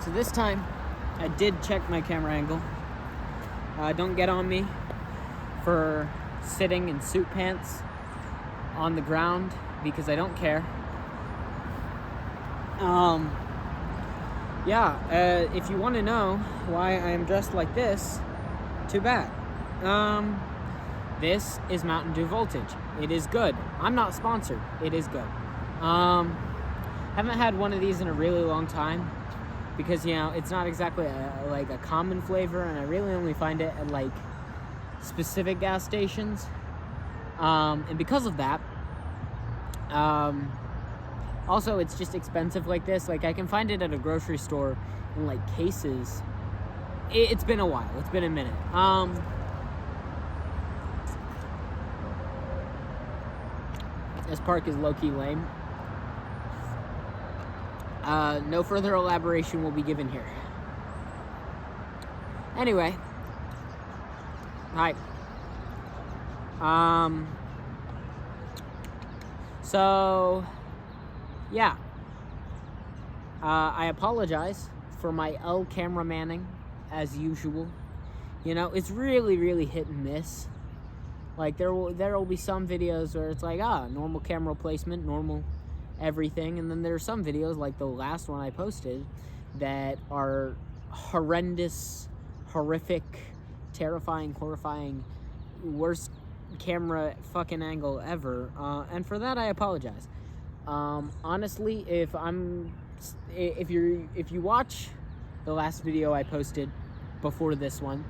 So this time, I did check my camera angle. Don't get on me for sitting in suit pants on the ground because I don't care. If you want to know why I am dressed like this, too bad. This is Mountain Dew Voltage. It is good. I'm not sponsored. It is good. Haven't had one of these in a really long time because, it's not exactly a common flavor, and I really only find it at specific gas stations. And because of that, also it's just expensive like this. I can find it at a grocery store in cases. It's been a while. It's been a minute. This park is low-key lame. No further elaboration will be given here. Anyway. Hi. I apologize for my L cameramanning, as usual. It's really, really hit and miss. There will be some videos where it's normal camera placement, normal everything, and then there are some videos, like the last one I posted, that are horrendous, horrific, terrifying, horrifying, worst camera fucking angle ever, and for that I apologize. Honestly, if you watch the last video I posted before this one,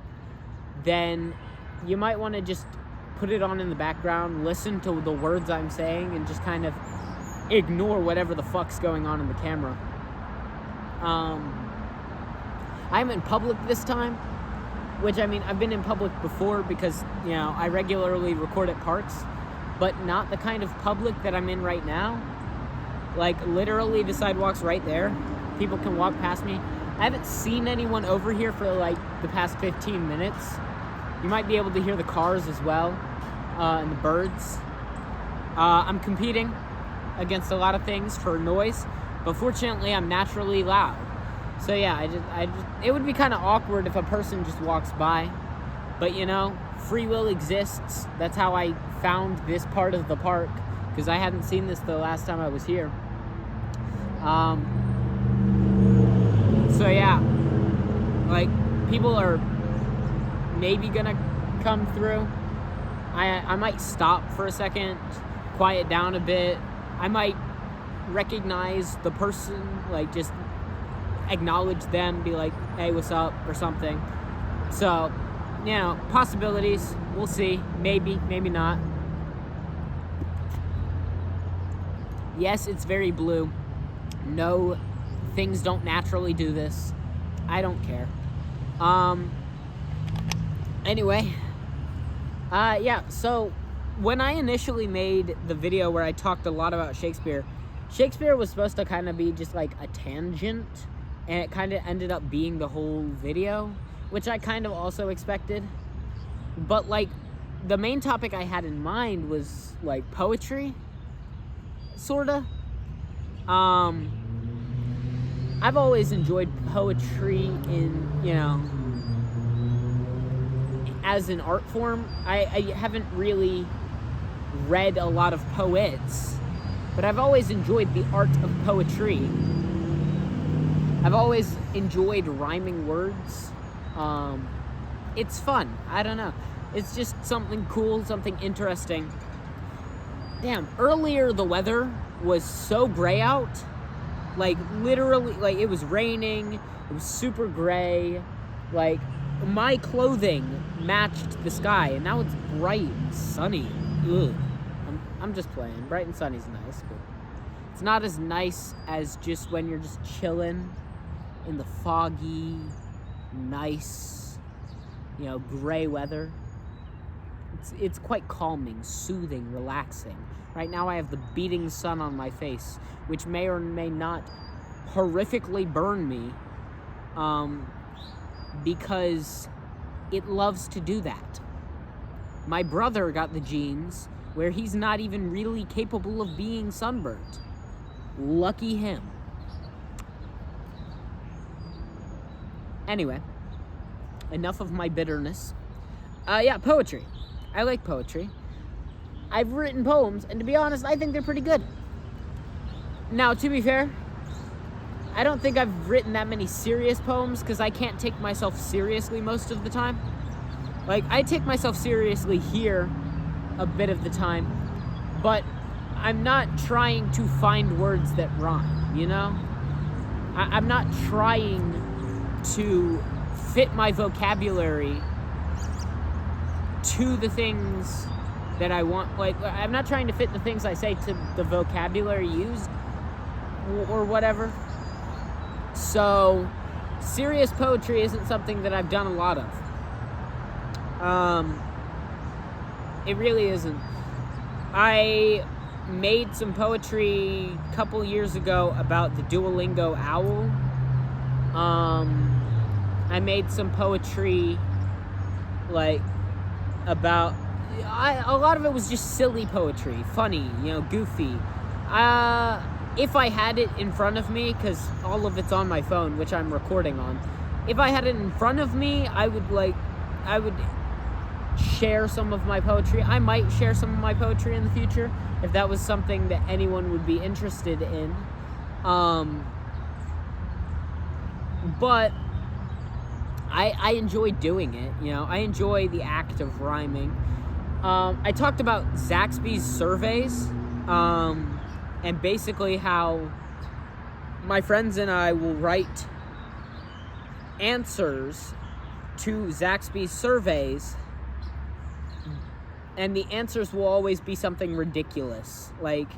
then you might want to just put it on in the background, listen to the words I'm saying, and just kind of ignore whatever the fuck's going on in the camera. I'm in public this time, which, I've been in public before because, I regularly record at parks, but not the kind of public that I'm in right now. Literally, the sidewalk's right there. People can walk past me. I haven't seen anyone over here for, the past 15 minutes. You might be able to hear the cars as well, and the birds. I'm competing against a lot of things for noise, but fortunately I'm naturally loud. So yeah, it would be kind of awkward if a person just walks by, but free will exists. That's how I found this part of the park, because I hadn't seen this the last time I was here. So yeah, people are maybe gonna come through. I might stop for a second, quiet down a bit. I might recognize the person, just acknowledge them, be like, hey, what's up, or something. So, possibilities. We'll see. Maybe, maybe not. Yes, it's very blue. No, things don't naturally do this. I don't care. Anyway. So when I initially made the video where I talked a lot about Shakespeare was supposed to kind of be just a tangent, and it kind of ended up being the whole video, which I kind of also expected. But the main topic I had in mind was poetry, sorta. I've always enjoyed poetry in, as an art form. I haven't really read a lot of poets, but I've always enjoyed the art of poetry. I've always enjoyed rhyming words. It's fun. I don't know. It's just something cool, something interesting. Damn, earlier the weather was so gray out. Literally, it was raining. It was super gray. My clothing matched the sky, and now it's bright and sunny. Ugh. I'm just playing. Bright and sunny's nice, but it's not as nice as just when you're just chilling in the foggy, nice, gray weather. It's quite calming, soothing, relaxing. Right now I have the beating sun on my face, which may or may not horrifically burn me, because it loves to do that. My brother got the genes where he's not even really capable of being sunburnt. Lucky him. Anyway, enough of my bitterness. Yeah, poetry. I like poetry. I've written poems, and to be honest, I think they're pretty good. Now, to be fair, I don't think I've written that many serious poems because I can't take myself seriously most of the time. Like, I take myself seriously here a bit of the time, but I'm not trying to find words that rhyme, you know? I'm not trying to fit my vocabulary to the things that I want. Like, I'm not trying to fit the things I say to the vocabulary used or whatever. So, serious poetry isn't something that I've done a lot of. It really isn't. I made some poetry a couple years ago about the Duolingo owl. I made some poetry, like, about... a lot of it was just silly poetry. Funny, goofy. If I had it in front of me, because all of it's on my phone, which I'm recording on. If I had it in front of me, I would share some of my poetry. I might share some of my poetry in the future if that was something that anyone would be interested in. But I enjoy doing it, I enjoy the act of rhyming. I talked about Zaxby's surveys, and basically how my friends and I will write answers to Zaxby's surveys, and the answers will always be something ridiculous. Like,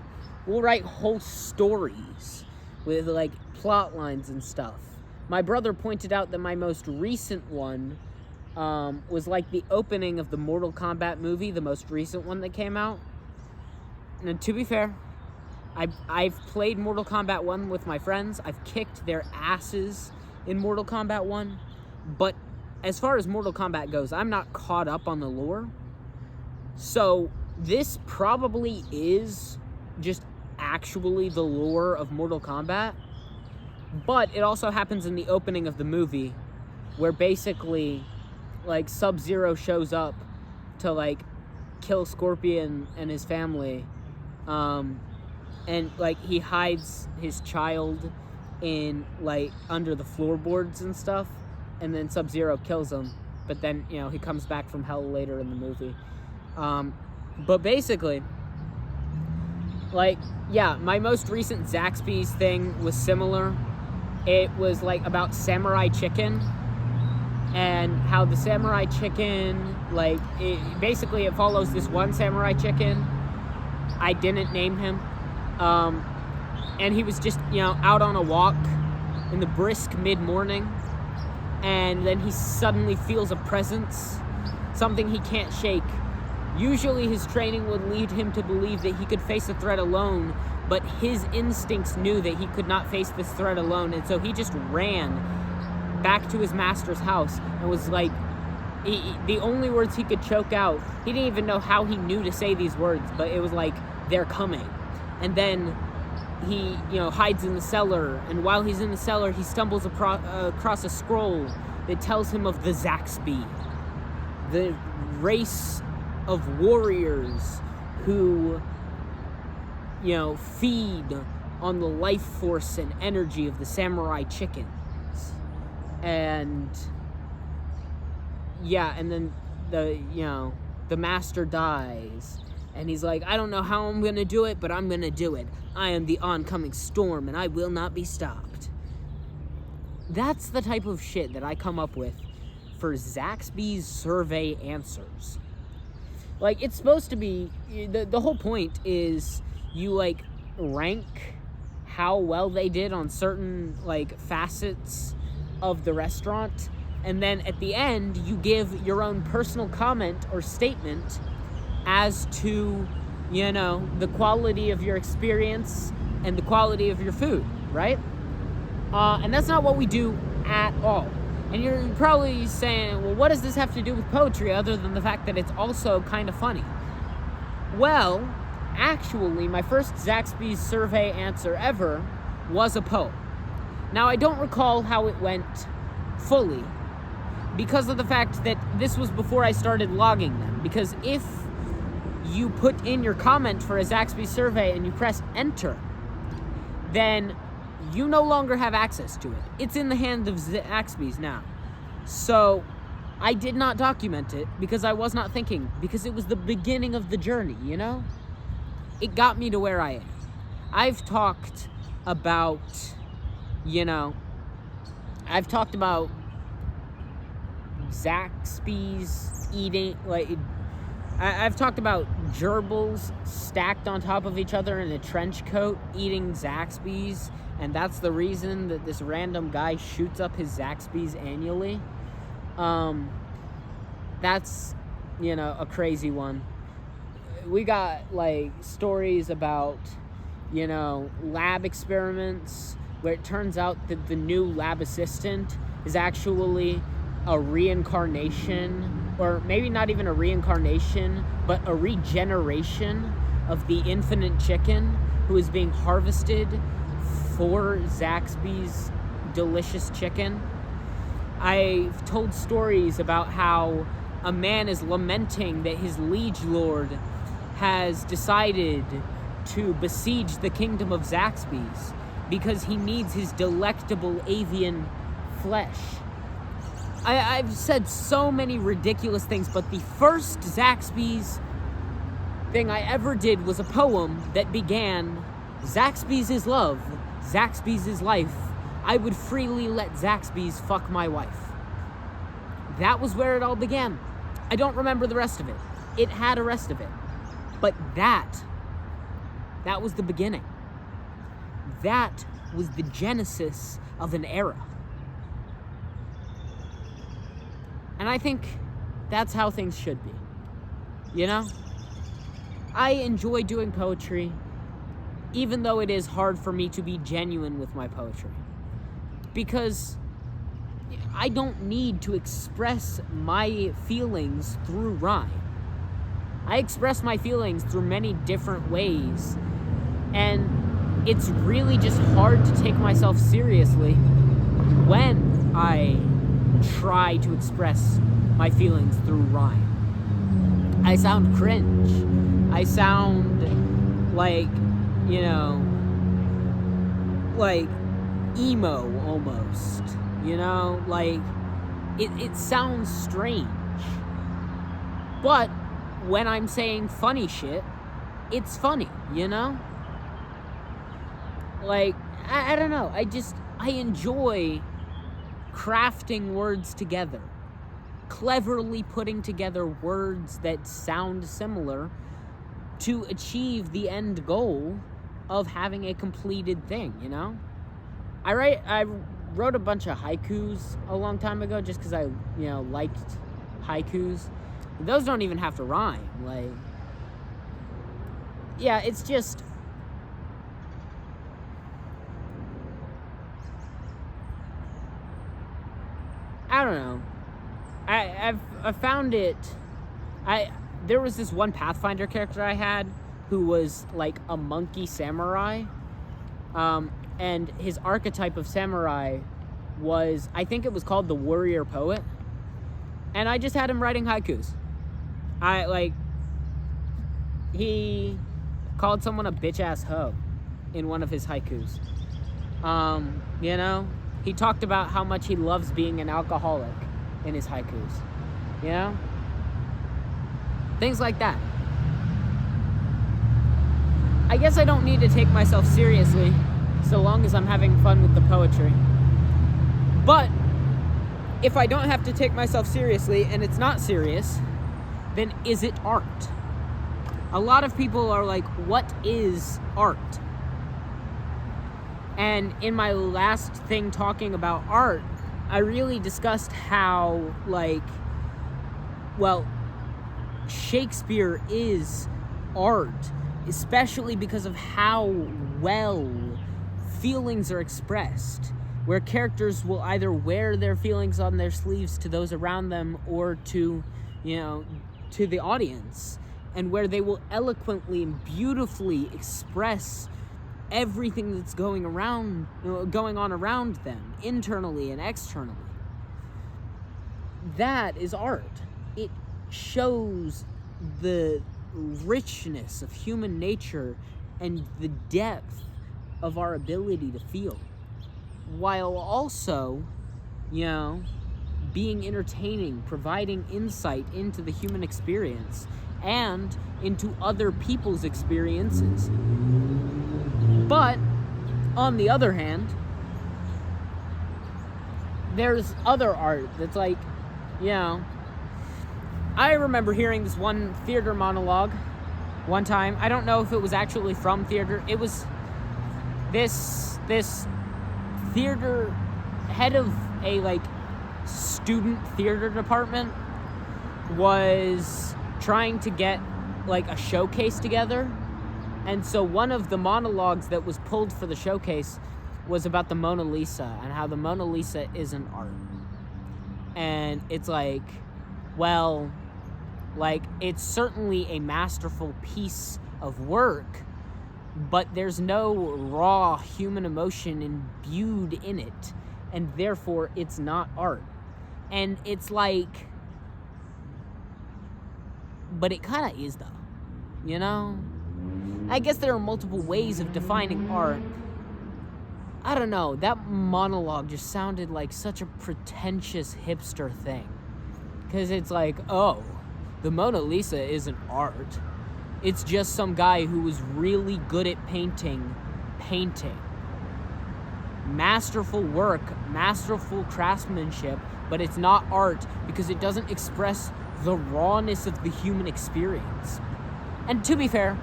we'll write whole stories with, like, plot lines and stuff. My brother pointed out that my most recent one was like the opening of the Mortal Kombat movie, the most recent one that came out. And to be fair, I've played Mortal Kombat 1 with my friends. I've kicked their asses in Mortal Kombat 1. But as far as Mortal Kombat goes, I'm not caught up on the lore. So this probably is just actually the lore of Mortal Kombat. But it also happens in the opening of the movie, where basically, like, Sub-Zero shows up to, like, kill Scorpion and his family. And, like, he hides his child in, like, under the floorboards and stuff. And then Sub-Zero kills him. But then, he comes back from hell later in the movie. But basically, like, yeah, my most recent Zaxby's thing was similar. It was, like, about Samurai Chicken. And how the Samurai Chicken, like, it follows this one Samurai Chicken. I didn't name him. And he was just, out on a walk in the brisk mid-morning. And then he suddenly feels a presence, something he can't shake. Usually his training would lead him to believe that he could face a threat alone, but his instincts knew that he could not face this threat alone, and so he just ran back to his master's house and was like, the only words he could choke out, he didn't even know how he knew to say these words, but it was like, they're coming. And then he, hides in the cellar, and while he's in the cellar, he stumbles across a scroll that tells him of the Zaxby, the race of warriors who, feed on the life force and energy of the samurai chickens. And yeah, and then the master dies, and he's like, I don't know how I'm gonna do it, but I'm gonna do it. I am the oncoming storm, and I will not be stopped. That's the type of shit that I come up with for Zaxby's survey answers. Like, it's supposed to be, the whole point is you, like, rank how well they did on certain, like, facets of the restaurant, and then at the end, you give your own personal comment or statement as to, the quality of your experience and the quality of your food, right? And that's not what we do at all. And you're probably saying, well, what does this have to do with poetry other than the fact that it's also kind of funny? Well, actually, my first Zaxby's survey answer ever was a poem. Now, I don't recall how it went fully because of the fact that this was before I started logging them. Because if you put in your comment for a Zaxby's survey and you press enter, then you no longer have access to it. It's in the hands of Zaxby's now. So I did not document it because I was not thinking, because it was the beginning of the journey, you know? It got me to where I am. I've talked about, Zaxby's eating, I've talked about gerbils stacked on top of each other in a trench coat eating Zaxby's, and that's the reason that this random guy shoots up his Zaxby's annually. That's, a crazy one. We got, stories about, lab experiments where it turns out that the new lab assistant is actually a reincarnation, or maybe not even a reincarnation, but a regeneration of the infinite chicken who is being harvested for Zaxby's delicious chicken. I've told stories about how a man is lamenting that his liege lord has decided to besiege the kingdom of Zaxby's because he needs his delectable avian flesh. I've said so many ridiculous things, but the first Zaxby's thing I ever did was a poem that began, "Zaxby's is love, Zaxby's is life. I would freely let Zaxby's fuck my wife." That was where it all began. I don't remember the rest of it. It had a rest of it. But that was the beginning. That was the genesis of an era. And I think that's how things should be. I enjoy doing poetry, even though it is hard for me to be genuine with my poetry. Because I don't need to express my feelings through rhyme. I express my feelings through many different ways. And it's really just hard to take myself seriously when I try to express my feelings through rhyme. I sound cringe. I sound like emo almost. It sounds strange. But when I'm saying funny shit, it's funny, I don't know. I enjoy crafting words together, cleverly putting together words that sound similar to achieve the end goal of having a completed thing, I wrote a bunch of haikus a long time ago just because I, liked haikus. Those don't even have to rhyme. It's just, I don't know. I found it. There was this one Pathfinder character I had who was like a monkey samurai, and his archetype of samurai was, I think it was called the warrior poet, and I just had him writing haikus. He called someone a bitch ass hoe in one of his haikus. He talked about how much he loves being an alcoholic in his haikus. Things like that. I guess I don't need to take myself seriously so long as I'm having fun with the poetry. But if I don't have to take myself seriously and it's not serious, then is it art? A lot of people are like, what is art? And in my last thing talking about art, I really discussed how, Shakespeare is art, especially because of how well feelings are expressed, where characters will either wear their feelings on their sleeves to those around them or to the audience, and where they will eloquently and beautifully express everything that's going on around them, internally and externally. that is art. It shows the richness of human nature and the depth of our ability to feel, while also, being entertaining, providing insight into the human experience and into other people's experiences. But on the other hand, there's other art that's like, I remember hearing this one theater monologue one time. I don't know if it was actually from theater. It was this theater head of a student theater department was trying to get a showcase together. And so one of the monologues that was pulled for the showcase was about the Mona Lisa and how the Mona Lisa isn't art. And it's it's certainly a masterful piece of work, but there's no raw human emotion imbued in it, and therefore it's not art. And it's but it kind of is though, I guess there are multiple ways of defining art. I don't know, that monologue just sounded like such a pretentious hipster thing. Because it's oh, the Mona Lisa isn't art. It's just some guy who was really good at painting. Masterful work, masterful craftsmanship, but it's not art because it doesn't express the rawness of the human experience. And to be fair,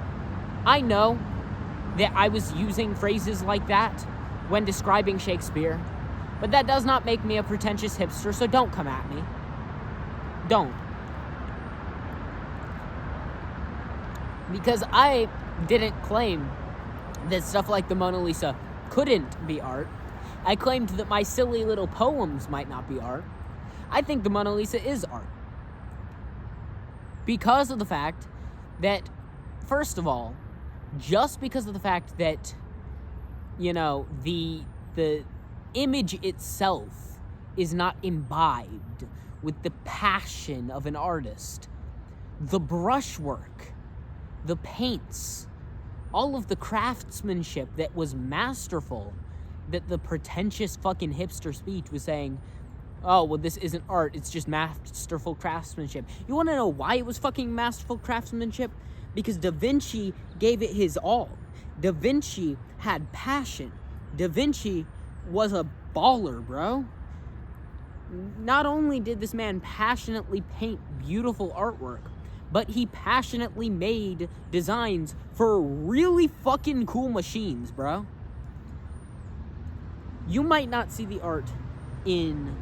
I know that I was using phrases like that when describing Shakespeare, but that does not make me a pretentious hipster, so don't come at me. Don't. Because I didn't claim that stuff like the Mona Lisa couldn't be art. I claimed that my silly little poems might not be art. I think the Mona Lisa is art. Because of the fact that, first of all, just because of the fact that, the image itself is not imbibed with the passion of an artist, the brushwork, the paints, all of the craftsmanship that was masterful, that the pretentious fucking hipster speech was saying, oh, well, this isn't art, it's just masterful craftsmanship. You want to know why it was fucking masterful craftsmanship? Because Da Vinci gave it his all. Da Vinci had passion. Da Vinci was a baller, bro. Not only did this man passionately paint beautiful artwork, but he passionately made designs for really fucking cool machines, bro. You might not see the art in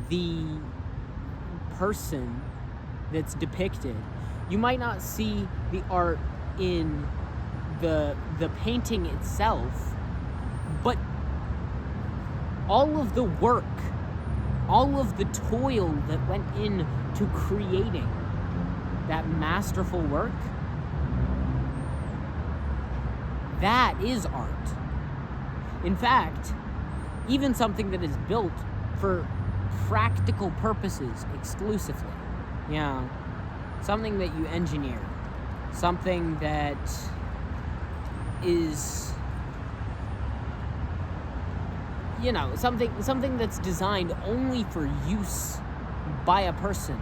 the person that's depicted. You might not see the art in the painting itself, but all of the work, all of the toil that went into creating that masterful work, that is art. In fact, even something that is built for practical purposes exclusively, something that you engineer, something that is, something that's designed only for use by a person,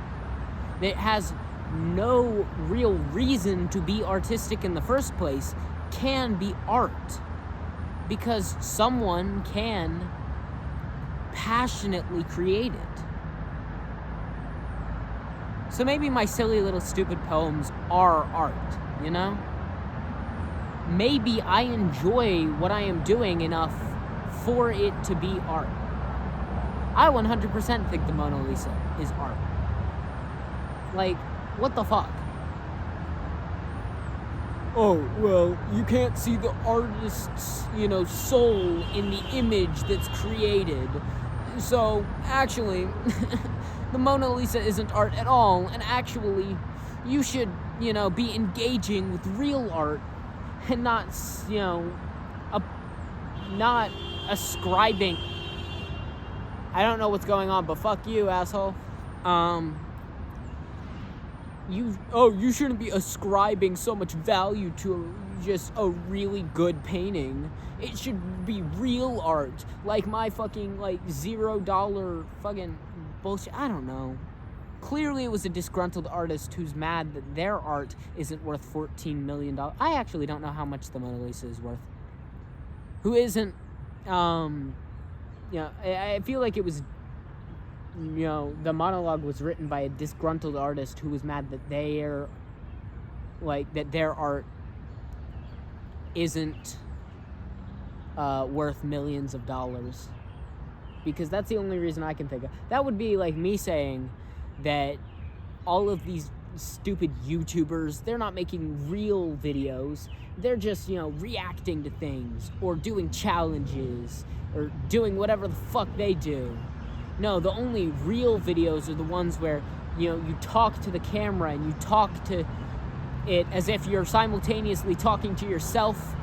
that has no real reason to be artistic in the first place, can be art. Because someone can passionately create it. So maybe my silly little stupid poems are art, Maybe I enjoy what I am doing enough for it to be art. I 100% think the Mona Lisa is art. What the fuck? Oh, well, you can't see the artist's, soul in the image that's created. So, actually, the Mona Lisa isn't art at all, and actually, you should, be engaging with real art and not, not ascribing. I don't know what's going on, but fuck you, asshole. You shouldn't be ascribing so much value to just a really good painting. It should be real art, like my fucking like $0 fucking bullshit. I don't know. Clearly it was a disgruntled artist who's mad that their art isn't worth $14 million. I actually don't know how much the Mona Lisa is worth. Who isn't, I feel like it was, the monologue was written by a disgruntled artist who was mad that their art isn't worth millions of dollars. Because that's the only reason I can think of. That would be like me saying that all of these stupid YouTubers, they're not making real videos. They're just, reacting to things or doing challenges or doing whatever the fuck they do. No, the only real videos are the ones where, you talk to the camera and you talk to it as if you're simultaneously talking to yourself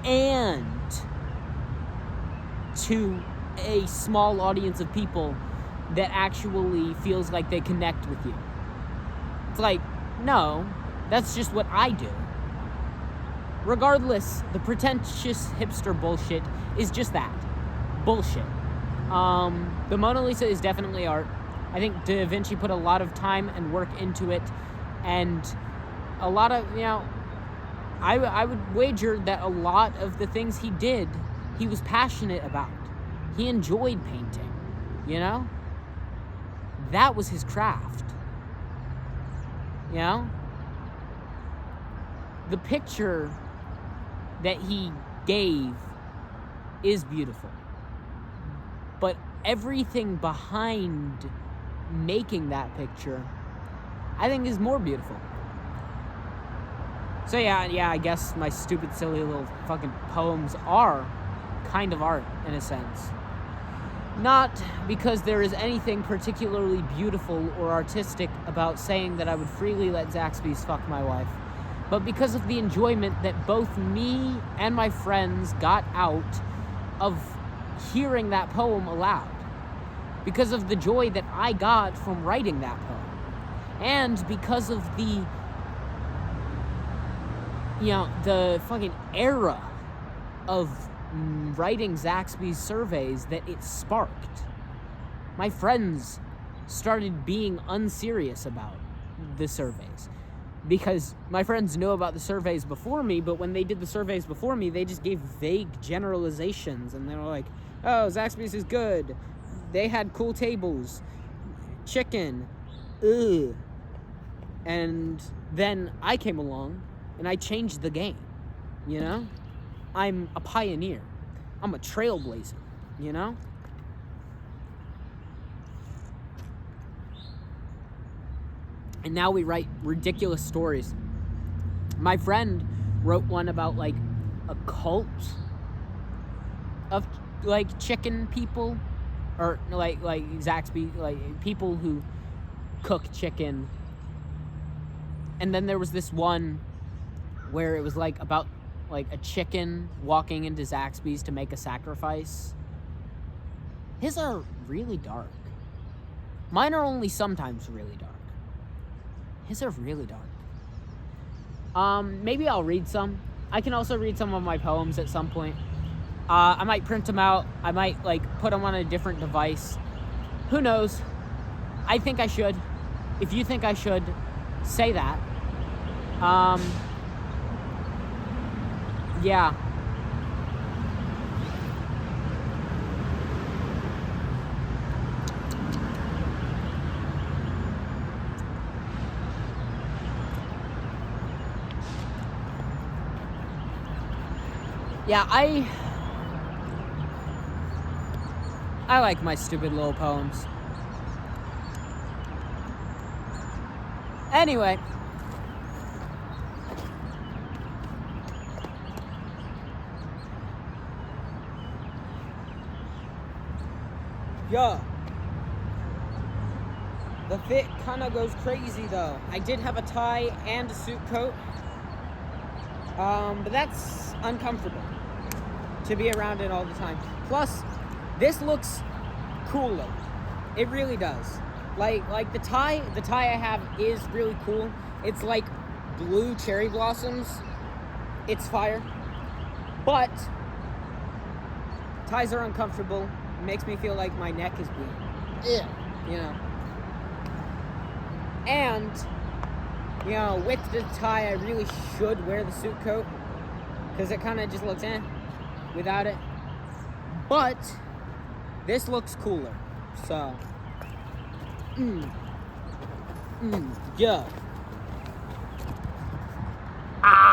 and to a small audience of people that actually feels like they connect with you. It's like, no, that's just what I do. Regardless, the pretentious hipster bullshit is just that. Bullshit. The Mona Lisa is definitely art. I think Da Vinci put a lot of time and work into it, and a lot of, I would wager that a lot of the things he did, he was passionate about. He enjoyed painting, That was his craft. The picture that he gave is beautiful. But everything behind making that picture, I think, is more beautiful. So yeah, I guess my stupid, silly little fucking poems are kind of art, in a sense. Not because there is anything particularly beautiful or artistic about saying that I would freely let Zaxby's fuck my wife, but because of the enjoyment that both me and my friends got out of hearing that poem aloud. Because of the joy that I got from writing that poem. And because of the fucking era of writing Zaxby's surveys that it sparked. My friends started being unserious about the surveys. Because my friends knew about the surveys before me, but when they did the surveys before me, they just gave vague generalizations. And they were like, oh, Zaxby's is good. They had cool tables. Chicken. Ugh. And then I came along, and I changed the game. I'm a pioneer. I'm a trailblazer, And now we write ridiculous stories. My friend wrote one about, like, a cult of, like, chicken people. Or, like Zaxby, like, people who cook chicken. And then there was this one where it was, like, about, like, a chicken walking into Zaxby's to make a sacrifice. His are really dark. Mine are only sometimes really dark. His are really dark. Maybe I'll read some. I can also read some of my poems at some point. I might print them out. I might, like, put them on a different device. Who knows? I think I should. If you think I should, say that. Yeah. Yeah, I like my stupid little poems. Anyway. Yeah. The fit kind of goes crazy, though. I did have a tie and a suit coat. But that's uncomfortable to be around it all the time. Plus, this looks cooler. It really does. Like the tie I have is really cool. It's like blue cherry blossoms. It's fire. But ties are uncomfortable. It makes me feel like my neck is being, you know. And, you know, with the tie, I really should wear the suit coat because it kind of just looks without it. But this looks cooler. So, yeah. Ah!